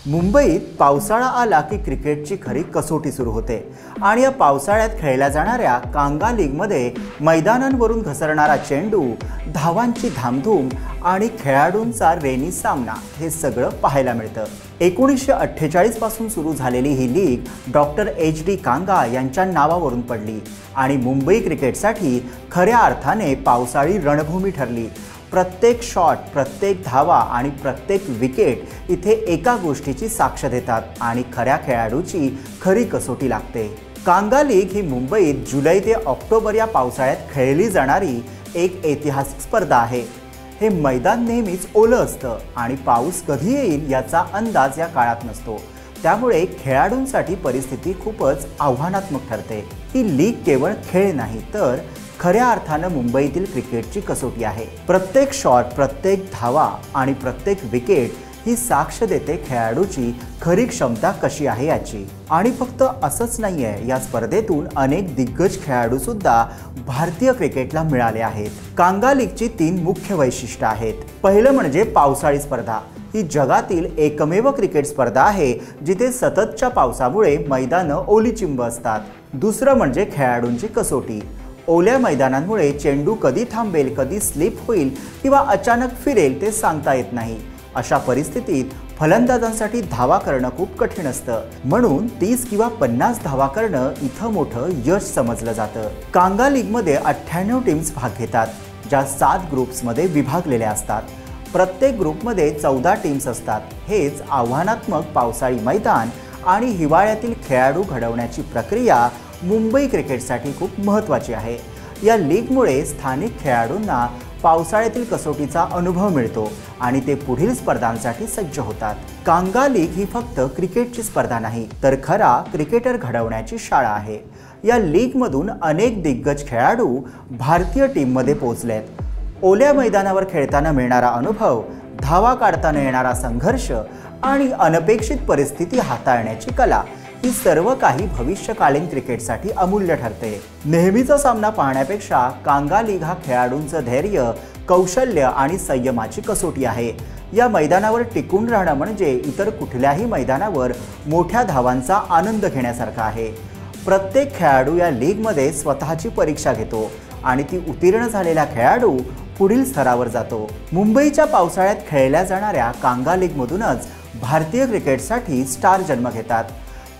मुंबईत पावसाळा आला की क्रिकेटची खरी कसोटी सुरू होते आणि या पावसाळ्यात खेळल्या जाणाऱ्या कांगा लीगमध्ये मैदानांवरून घसरणारा चेंडू, धावांची धामधूम आणि खेळाडूंचा रेनी सामना हे सगळं पाहायला मिळतं। 1948 पासून सुरू झालेली ही लीग डॉक्टर HD कांगा यांच्या नावावरून पडली आणि मुंबई क्रिकेटसाठी खऱ्या अर्थाने पावसाळी रणभूमी ठरली। प्रत्येक शॉट, प्रत्येक धावा आणि प्रत्येक विकेट इथे एका गोष्टीची साक्ष देतात आणि खऱ्या खेळाडूची खरी कसोटी लागते। कांगा लीग ही मुंबईत जुलै ते ऑक्टोबर या पावसाळ्यात खेळली जाणारी एक ऐतिहासिक स्पर्धा आहे। हे मैदान नेहमीच ओलं असतं आणि पाऊस कधी येईल याचा अंदाज या काळात नसतो, त्यामुळे खेळाडूंसाठी परिस्थिती खूपच आव्हानात्मक ठरते। ही लीग केवळ खेळ नाही तर खऱ्या अर्थानं मुंबईतील क्रिकेटची कसोटी आहे। प्रत्येक शॉट, प्रत्येक धावा आणि प्रत्येक विकेट ही साक्ष देते खेळाडूची खरी क्षमता कशी आहे याची। आणि फक्त असंच नाहीये, या स्पर्धेतून अनेक दिग्गज खेळाडू सुद्धा भारतीय क्रिकेटला मिळाले आहेत। कांगा लीगची 3 मुख्य वैशिष्ट्ये आहेत। पहिलं म्हणजे पावसाळी स्पर्धा। ही जगातील एकमेव क्रिकेट स्पर्धा आहे जिथे सततच्या पावसामुळे मैदानं ओलीचिंब असतात। दुसरं म्हणजे खेळाडूंची कसोटी। ओल्या मैदानांमुळे चेंडू कधी थांबेल, कधी स्लिप होईल किंवा अचानक फिरेल ते सांगता येत नाही। अशा परिस्थितीत फलंदाजांसाठी धावा करणं खूप कठीण असतं, म्हणून 30 किंवा 50 धावा करणं इथं मोठं यश समजलं जातं। कांगा लीगमध्ये 98 टीम्स भाग घेतात, ज्या 7 ग्रुप्समध्ये विभागलेल्या असतात। प्रत्येक ग्रुपमध्ये 14 टीम्स असतात। हेच आव्हानात्मक पावसाळी मैदान आणि हिवाळ्यातील खेळाडू घडवण्याची प्रक्रिया मुंबई क्रिकेटसाठी खूप महत्त्वाची आहे। या लीगमुळे स्थानिक खेळाडूंना पावसाळ्यातील कसोटीचा अनुभव मिळतो आणि ते पुढील स्पर्धांसाठी सज्ज होतात। कांगा लीग ही फक्त क्रिकेटची स्पर्धा नाही तर खरा क्रिकेटर घडवण्याची शाळा आहे। या लीगमधून अनेक दिग्गज खेळाडू भारतीय टीममध्ये पोहोचलेत। ओल्या मैदानावर खेळताना मिळणारा अनुभव, धावा काढताना येणारा संघर्ष आणि अनपेक्षित परिस्थिती हाताळण्याची कला ही सर्व काही भविष्यकालीन क्रिकेटसाठी अमूल्य ठरते। नेहमीचा सामना पाहण्यापेक्षा कांगा लीग हा खेळाडूंचं धैर्य, कौशल्य आणि संयमाची कसोटी आहे। या मैदानावर टिकून राहणं म्हणजे इतर कुठल्याही मैदानावर मोठ्या धावांचा आनंद घेण्यासारखा आहे। प्रत्येक खेळाडू या लीगमध्ये स्वतःची परीक्षा घेतो आणि ती उत्तीर्ण झालेला खेळाडू पुढील स्तरावर जातो। मुंबईच्या पावसाळ्यात खेळल्या जाणाऱ्या कांगा लीगमधूनच भारतीय क्रिकेटसाठी स्टार जन्म घेतात।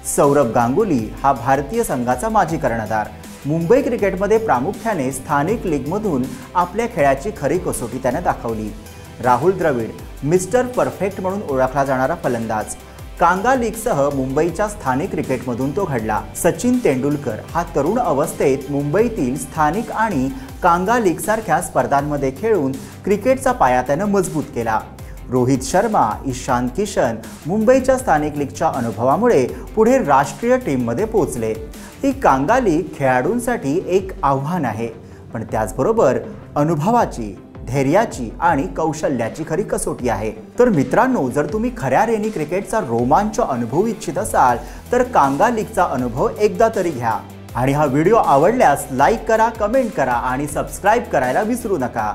सौरभ गांगुली हा भारतीय संघाचा माजी कर्णधार। मुंबई क्रिकेटमध्ये प्रामुख्याने स्थानिक लीगमधून आपल्या खेळाची खरी कसोटी त्याने दाखवली। राहुल द्रविड, मिस्टर परफेक्ट म्हणून ओळखला जाणारा फलंदाज, कांगा लीगसह मुंबईच्या स्थानिक क्रिकेटमधून तो घडला। सचिन तेंडुलकर हा तरुण अवस्थेत मुंबईतील स्थानिक आणि कांगा लीगसारख्या स्पर्धांमध्ये खेळून क्रिकेटचा पाया त्याने मजबूत केला। रोहित शर्मा, ईशान किशन मुंबईच्या स्थानिक लीगच्या अनुभवामुळे पुढे राष्ट्रीय टीममध्ये पोहोचले। ही कांगा लीग खेळाडूंसाठी एक आव्हान आहे, पण त्याचबरोबर अनुभवाची, धैर्याची आणि कौशल्याची खरी कसोटी आहे। तर मित्रांनो, जर तुम्ही खऱ्या रेनी क्रिकेटचा रोमांच अनुभवू इच्छित असाल तर कांगा लीगचा अनुभव एकदा तरी घ्या। आणि हा व्हिडिओ आवडल्यास लाईक करा, कमेंट करा आणि सबस्क्राईब करायला विसरू नका।